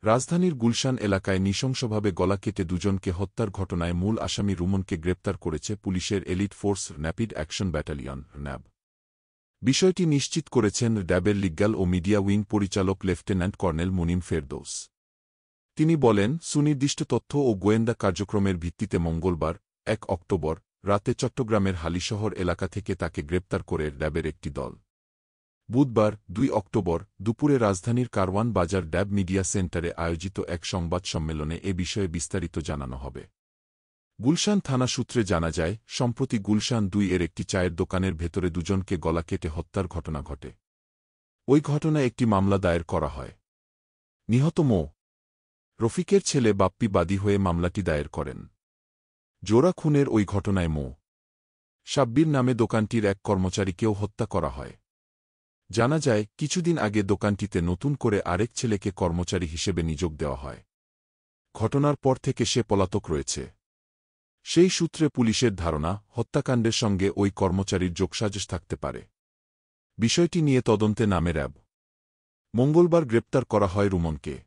রাজধানীর গুলশান এলাকায় নৃশংসভাবে গলা কেটে দুজনকে হত্যার ঘটনায় মূল আসামি রুমনকে গ্রেপ্তার করেছে পুলিশের elite force rapid action battalion RAB. বিষয়টি নিশ্চিত করেছেন র্যাবের লিগ্যাল ও মিডিয়া উইং পরিচালক লেফটেন্যান্ট কর্নেল মুনিম ফেরদৌস। তিনি বলেন, সুনির্দিষ্ট তথ্য ও গোয়েন্দা কার্যক্রমের ভিত্তিতে মঙ্গলবার ১ অক্টোবর রাতে চট্টগ্রামের হালিশহর এলাকা থেকে তাকে গ্রেপ্তার করে র্যাবের একটি দল। বুধবার ২ অক্টোবর দুপুরে রাজধানীর কারওয়ান বাজার ড্যাব মিডিয়া সেন্টারে আয়োজিত এক সংবাদ সম্মেলনে এ বিষয়ে বিস্তারিত জানানো হবে। গুলশান থানা সূত্রে জানা যায়, সম্প্রতি গুলশান ২ এর একটি চায়ের দোকানের ভেতরে দুজনকে গলা কেটে হত্যার ঘটনা ঘটে। ওই ঘটনায় একটি মামলা দায়ের করা হয়। নিহত মো. রফিকের ছেলে বাপ্পি বাদী হয়ে মামলাটি দায়ের করেন। জোড়া খুনের ওই ঘটনায় মো. সাব্বির নামে দোকানটির এক কর্মচারীকেও হত্যা করা হয়। জানা যায়, কিছুদিন আগে দোকানটিতে নতুন করে আরেক ছেলেকে কর্মচারী হিসেবে নিয়োগ দেওয়া হয়। ঘটনার পর থেকে সে পলাতক রয়েছে। সেই সূত্রে পুলিশের ধারণা, হত্যাকাণ্ডের সঙ্গে ওই কর্মচারীর যোগসাজশ থাকতে পারে। বিষয়টি নিয়ে তদন্তে নামে র্যাব। মঙ্গলবার গ্রেপ্তার করা হয় রুমনকে।